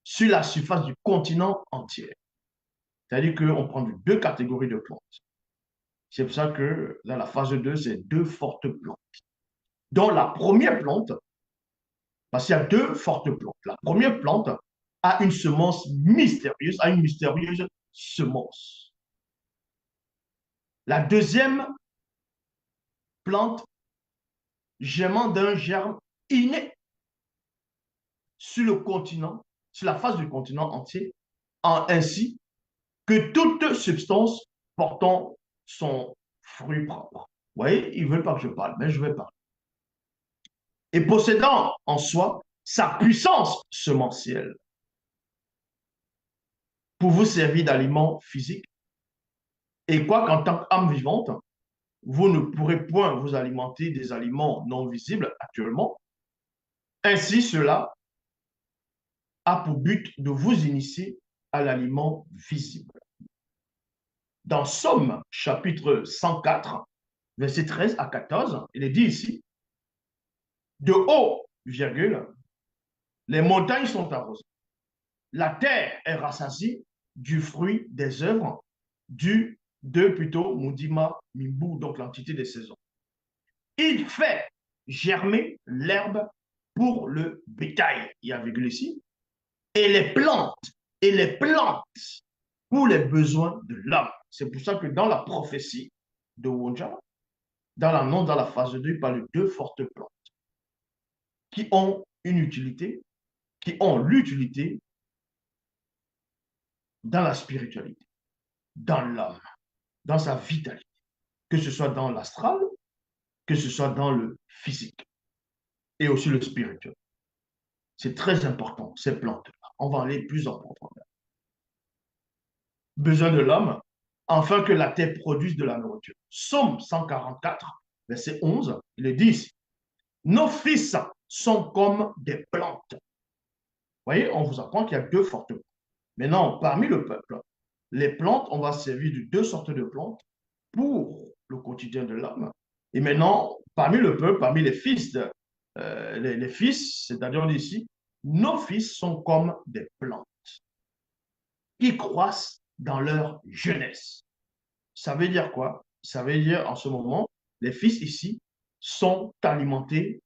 S1: sur la surface du continent entier. C'est-à-dire qu'on prend deux catégories de plantes. C'est pour ça que dans la phase 2, c'est deux fortes plantes. Dans la première plante, parce qu'il y a deux fortes plantes. La première plante a une semence mystérieuse, a une mystérieuse semence. La deuxième plante germant d'un germe inné sur le continent, sur la face du continent entier, ainsi que toute substance portant son fruit propre. Vous voyez, ils ne veulent pas que je parle, mais je vais parler. Et possédant en soi sa puissance semencielle pour vous servir d'aliment physique. Et quoi qu'en tant qu'âme vivante, vous ne pourrez point vous alimenter des aliments non visibles actuellement. Ainsi, cela a pour but de vous initier à l'aliment visible. Dans Somme, chapitre 104, versets 13 à 14, il est dit ici, de haut, virgule, les montagnes sont arrosées, la terre est rassasiée du fruit des œuvres, plutôt Mundima Mimbu, donc l'entité des saisons. Il fait germer l'herbe pour le bétail, il y a virgule ici, et les plantes pour les besoins de l'homme. C'est pour ça que dans la prophétie de Wonja, dans l'annonce, dans la phase 2, il parle de deux fortes plantes qui ont une utilité, qui ont l'utilité dans la spiritualité, dans l'homme, dans sa vitalité, que ce soit dans l'astral, que ce soit dans le physique et aussi le spirituel. C'est très important, ces plantes-là. On va aller plus en profondeur. Besoin de l'homme, afin que la terre produise de la nourriture. Somme 144, verset 11, il est dit ici, nos fils sont comme des plantes. Vous voyez, on vous apprend qu'il y a deux fortes plantes. Maintenant, parmi le peuple, les plantes, on va servir de deux sortes de plantes pour le quotidien de l'homme. Et maintenant, parmi le peuple, parmi les fils, les fils, c'est-à-dire ici, nos fils sont comme des plantes qui croissent dans leur jeunesse. Ça veut dire quoi? Ça veut dire en ce moment, les fils ici sont alimentés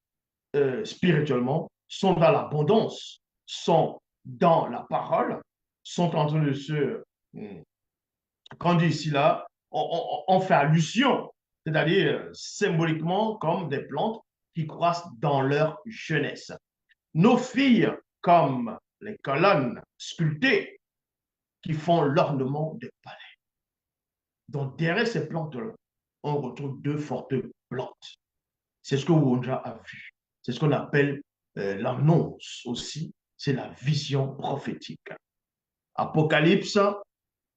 S1: spirituellement, sont dans l'abondance, sont dans la parole, sont en train de se... Quand on dit ici, là, on fait allusion, c'est-à-dire symboliquement comme des plantes qui croissent dans leur jeunesse. Nos filles, comme les colonnes sculptées qui font l'ornement des palais. Donc, derrière ces plantes-là, on retrouve deux fortes plantes. C'est ce que Wonja a vu. C'est ce qu'on appelle l'annonce aussi. C'est la vision prophétique. Apocalypse,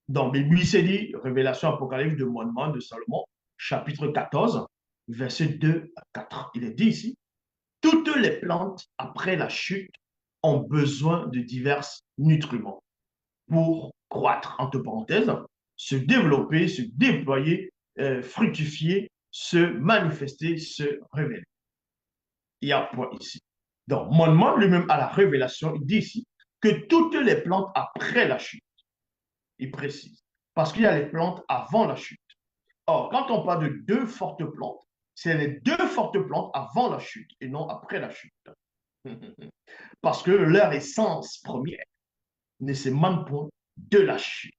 S1: dans Bible, c'est dit, révélation apocalypse de Moine de Salomon, chapitre 14, verset 2 à 4. Il est dit ici, toutes les plantes, après la chute, ont besoin de divers nutriments pour croître, entre parenthèses, se développer, se déployer, fructifier se manifester, se révéler. Il y a un point ici. Donc, mon monde lui-même à la révélation, il dit ici que toutes les plantes après la chute, il précise, parce qu'il y a les plantes avant la chute. Or, quand on parle de deux fortes plantes, c'est les deux fortes plantes avant la chute et non après la chute. Parce que leur essence première ne s'émane point de la chute.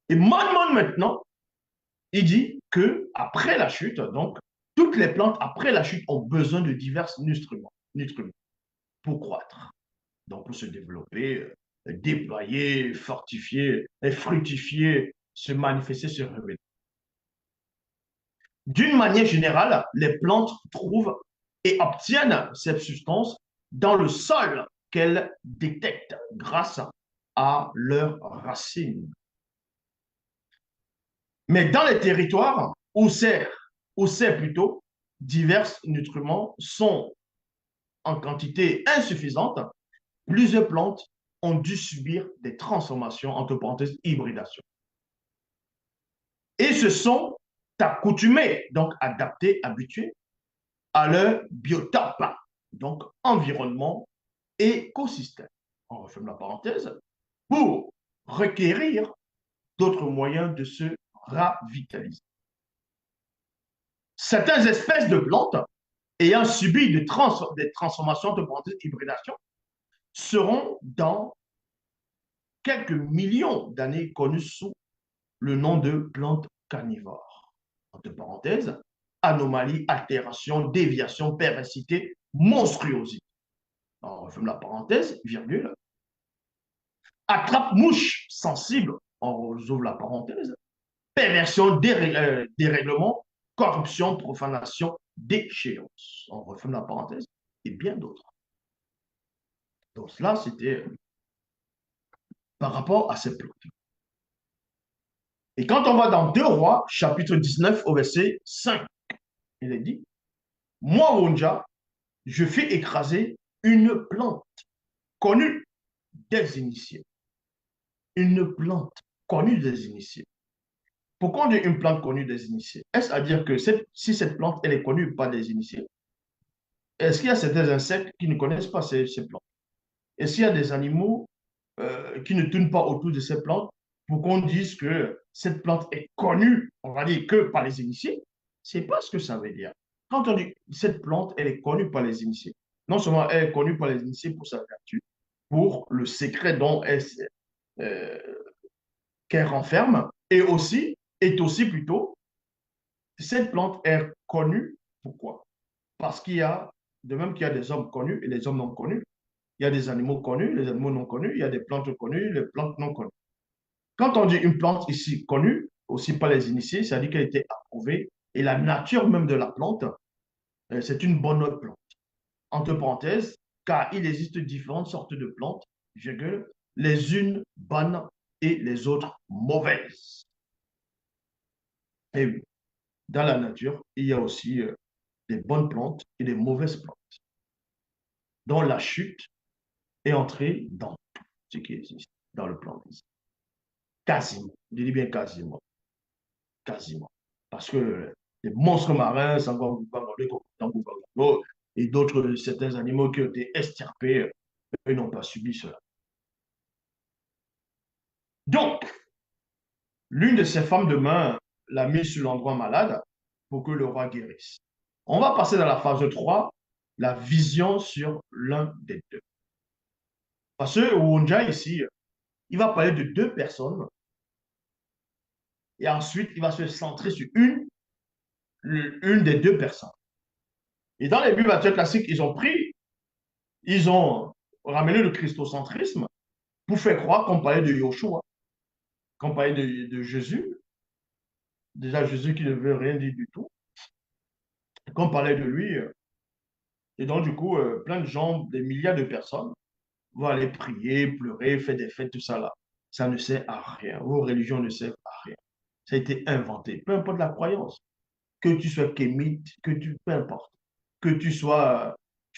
S1: Et Manman maintenant, il dit que après la chute, donc toutes les plantes après la chute ont besoin de divers nutriments pour croître, donc pour se développer, déployer, fortifier, fructifier, se manifester, se révéler. D'une manière générale, les plantes trouvent et obtiennent cette substance dans le sol qu'elles détectent grâce à leurs racines. Mais dans les territoires où c'est plutôt divers nutriments sont en quantité insuffisante, plusieurs plantes ont dû subir des transformations, entre parenthèses, hybridation. Et se sont accoutumées, donc adaptées, habituées à leur biotope, donc environnement, écosystème. On referme la parenthèse pour requérir d'autres moyens de se ravitaliser. Certaines espèces de plantes ayant subi des transformations de hybridation seront dans quelques millions d'années connues sous le nom de plantes carnivores. Entre parenthèses, anomalie, altération, déviation, perversité, monstruosité. On referme la parenthèse, virgule. Attrape-mouche sensible, on ouvre la parenthèse. Perversion, dérèglement, corruption, profanation, déchéance. On referme la parenthèse et bien d'autres. Donc cela, c'était par rapport à ces plantes. Et quand on va dans 2 Rois, chapitre 19, au verset 5, il est dit, moi, Wonja, je fais écraser une plante connue des initiés. Une plante connue des initiés. Pourquoi on dit une plante connue des initiés? Est-ce à dire que si cette plante, elle est connue par des initiés, est-ce qu'il y a certains insectes qui ne connaissent pas ces plantes? Est-ce qu'il y a des animaux qui ne tournent pas autour de ces plantes pour qu'on dise que cette plante est connue, on va dire que par les initiés? C'est pas ce que ça veut dire. Quand on dit cette plante, elle est connue par les initiés, non seulement elle est connue par les initiés pour sa vertu, pour le secret dont euh, qu'elle renferme, et aussi, est aussi plutôt, cette plante est connue, pourquoi? Parce qu'il y a, de même qu'il y a des hommes connus et des hommes non connus, il y a des animaux connus, les animaux non connus, il y a des plantes connues, les plantes non connues. Quand on dit une plante ici connue, aussi par les initiés, ça veut dire qu'elle a été approuvée, et la nature même de la plante, c'est une bonne plante. Entre parenthèses, car il existe différentes sortes de plantes, virgule, les unes bonnes et les autres mauvaises. Et dans la nature, il y a aussi des bonnes plantes et des mauvaises plantes, dont la chute est entrée dans tout ce qui existe dans le plan physique. Quasiment, je dis bien quasiment, quasiment. Parce que les monstres marins, et d'autres, certains animaux qui ont été extirpés, eux n'ont pas subi cela. Donc, l'une de ces femmes de main l'a mis sur l'endroit malade pour que le roi guérisse. On va passer dans la phase 3, la vision sur l'un des deux. Parce que Wonja ici, il va parler de deux personnes et ensuite il va se centrer sur une des deux personnes. Et dans les Bibles classiques, ils ont ramené le christocentrisme pour faire croire qu'on parlait de Yoshua, qu'on parlait de Jésus, déjà Jésus qui ne veut rien dire du tout, qu'on parlait de lui. Et donc, du coup, plein de gens, des milliards de personnes vont aller prier, pleurer, faire des fêtes, tout ça là. Ça ne sert à rien. Vos religions ne servent à rien. Ça a été inventé. Peu importe la croyance. Que tu sois kémite, peu importe. Que tu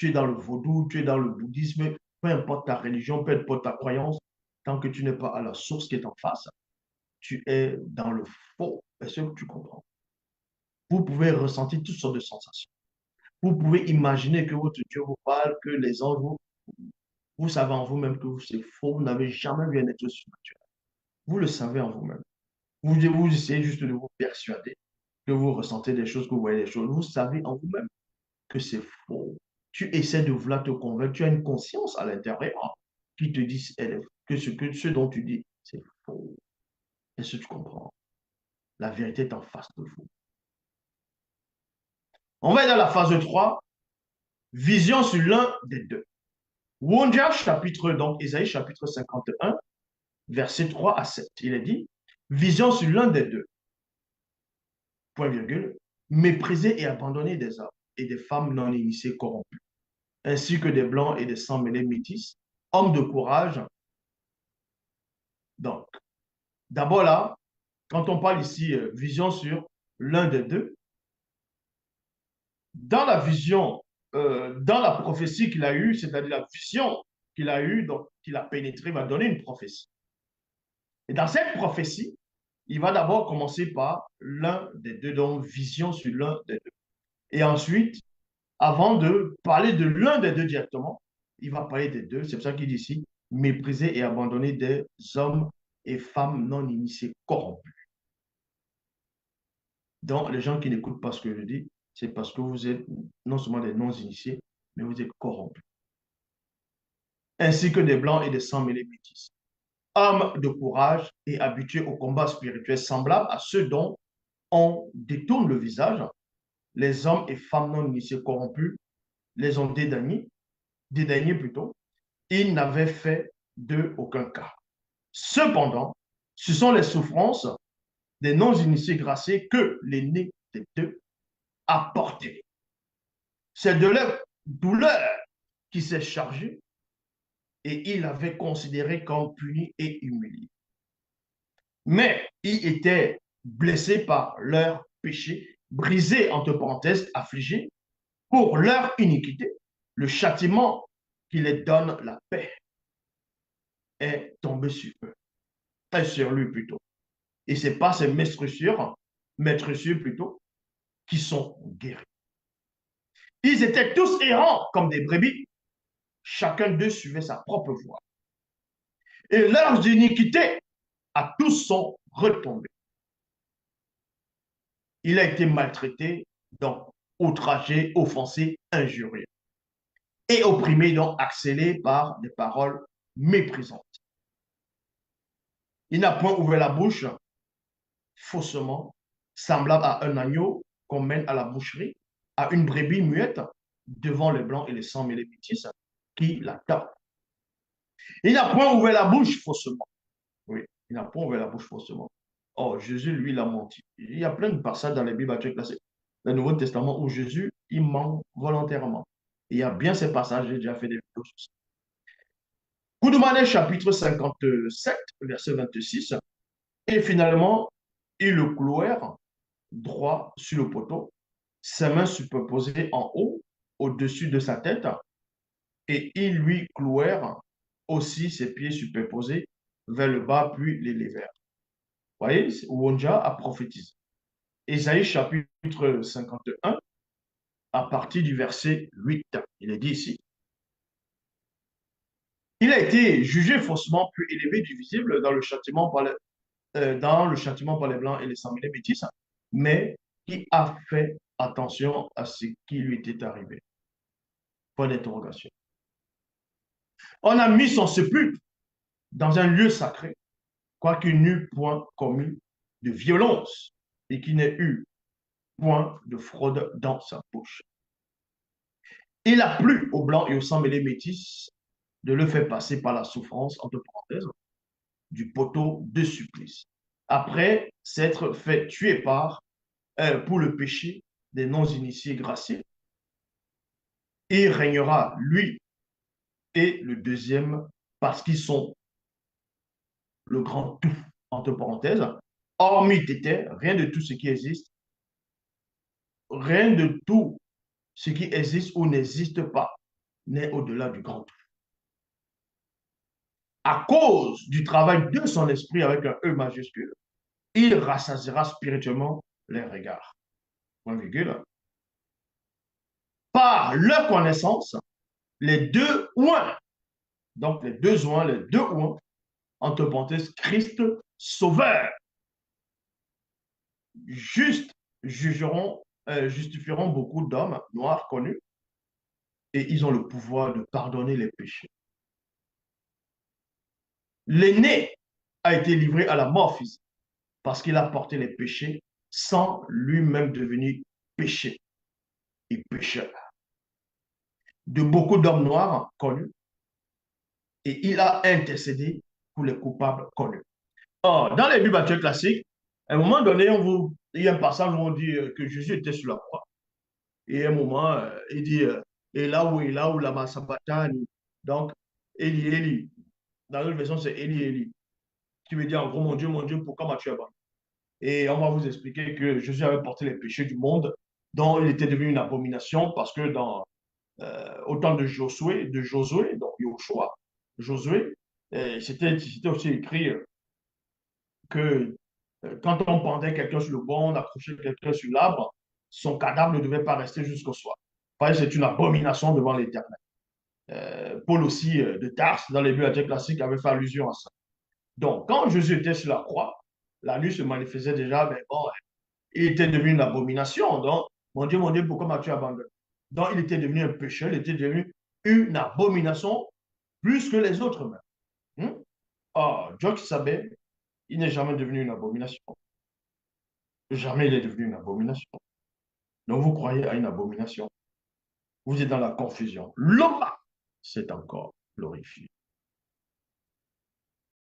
S1: es dans le vaudou, tu es dans le bouddhisme, peu importe ta religion, peu importe ta croyance, tant que tu n'es pas à la source qui est en face, tu es dans le faux. Est-ce que tu comprends? Vous pouvez ressentir toutes sortes de sensations. Vous pouvez imaginer que votre Dieu vous parle, que les anges vous savez en vous-même que c'est faux, vous n'avez jamais vu un être surnaturel. Vous le savez en vous-même. Vous essayez juste de vous persuader que vous ressentez des choses, que vous voyez des choses. Vous savez en vous-même que c'est faux. Tu essaies de vouloir te convaincre. Tu as une conscience à l'intérieur qui te dit que ce dont tu dis, c'est faux. Est-ce que tu comprends? La vérité est en face de vous. On va aller dans la phase 3, vision sur l'un des deux. Wondia, chapitre, donc Isaïe chapitre 51, verset 3 à 7. Il est dit, vision sur l'un des deux, point virgule, mépriser et abandonner des hommes et des femmes non initiées corrompues, ainsi que des blancs et des sang mêlés métis, hommes de courage. Donc, d'abord là, quand on parle ici vision sur l'un des deux, dans la vision, dans la prophétie qu'il a eue, c'est-à-dire la vision qu'il a eue, donc qu'il a pénétré, va donner une prophétie. Et dans cette prophétie, il va d'abord commencer par l'un des deux, donc vision sur l'un des deux. Et ensuite, avant de parler de l'un des deux directement, il va parler des deux. C'est pour ça qu'il dit ici, mépriser et abandonner des hommes et femmes non initiés corrompus. Donc, les gens qui n'écoutent pas ce que je dis, c'est parce que vous êtes non seulement des non-initiés, mais vous êtes corrompus. Ainsi que des blancs et des sang mêlés métis. Hommes de courage et habitués au combat spirituel semblables à ceux dont on détourne le visage, les hommes et femmes non initiés corrompus les ont dédaignés plutôt. Ils n'avaient fait d'eux aucun cas. Cependant, ce sont les souffrances des non-initiés graciés que l'aîné des deux a portées. C'est de leur douleur qui s'est chargé et il avait considéré comme puni et humilié. Mais ils étaient blessés par leur péché, brisés, entre parenthèses, affligés, pour leur iniquité. Le châtiment qui les donne la paix est tombé sur eux, et sur lui plutôt. Et ce n'est pas ces maîtressures plutôt, qui sont guéris. Ils étaient tous errants comme des brebis. Chacun d'eux suivait sa propre voie. Et leurs iniquités à tous sont retombées. Il a été maltraité, donc outragé, offensé, injurié. Et opprimé, donc accélé par des paroles méprisantes. Il n'a point ouvert la bouche faussement, semblable à un agneau qu'on mène à la boucherie, à une brebis muette devant les blancs et les sang mêlés métis qui l'attendent. Il n'a point ouvert la bouche faussement. Oui, il n'a point ouvert la bouche faussement. Oh, Jésus, lui, il a menti. Il y a plein de passages dans les Bibles classées, le Nouveau Testament, où Jésus, il ment volontairement. Il y a bien ces passages, j'ai déjà fait des vidéos sur ça. Koudoumane, chapitre 57, verset 26. Et finalement, ils le clouèrent droit sur le poteau, ses mains superposées en haut, au-dessus de sa tête, et ils lui clouèrent aussi ses pieds superposés vers le bas, puis les levèrent. Vous voyez, Wonja a prophétisé. Ésaïe chapitre 51, à partir du verset 8, il est dit ici, il a été jugé faussement, puis élevé du visible dans le châtiment par les Blancs et les sans métis, mais qui a fait attention à ce qui lui était arrivé. Point d'interrogation. On a mis son sépulcre dans un lieu sacré, quoiqu'il n'eût point commis de violence et qu'il n'ait eu point de fraude dans sa bouche. Il a plu aux Blancs et aux sang mêlés métis de le faire passer par la souffrance, entre parenthèses, du poteau de supplice, après s'être fait tuer pour le péché des non-initiés graciés. Il régnera, lui et le deuxième, parce qu'ils sont le grand tout, entre parenthèses, hormis Tété, rien de tout ce qui existe, rien de tout ce qui existe ou n'existe pas n'est au-delà du grand tout. À cause du travail de son esprit avec un E majuscule, il rassasiera spirituellement les regards. Point virgule. Par leur connaissance, les deux oins, donc les deux oins, entre parenthèses, Christ sauveur, juste justifieront beaucoup d'hommes noirs connus et ils ont le pouvoir de pardonner les péchés. L'aîné a été livré à la mort physique parce qu'il a porté les péchés sans lui-même devenir péché et pécheur de beaucoup d'hommes noirs connus et il a intercédé pour les coupables connus. Or, dans les Bibles actuelles classiques, à un moment donné, il y a un passage où on dit que Jésus était sur la croix. Et à un moment, il dit, et là où la Sabachthani. Donc, Élie, Élie. Dans l'autre version, c'est Élie, Élie. Qui veut dire, en gros, mon Dieu, pourquoi m'as-tu abandonné? Et on va vous expliquer que Jésus avait porté les péchés du monde, dont il était devenu une abomination, parce que dans au temps de Josué, donc Yoshua, Josué, c'était aussi écrit que quand on pendait quelqu'un sur le banc, on accrochait quelqu'un sur l'arbre, son cadavre ne devait pas rester jusqu'au soir. C'est une abomination devant l'Éternel. Paul aussi de Tarse, dans les bibliothèques classiques, avait fait allusion à ça. Donc, quand Jésus était sur la croix, la nuit se manifestait déjà, mais bon, il était devenu une abomination. Donc, mon Dieu, pourquoi m'as-tu abandonné? Donc, il était devenu un pécheur, il était devenu une abomination plus que les autres même. Or, Dieu qui savait, il n'est jamais devenu une abomination. Jamais il est devenu une abomination. Donc, vous croyez à une abomination. Vous êtes dans la confusion. L'homme, c'est encore glorifié.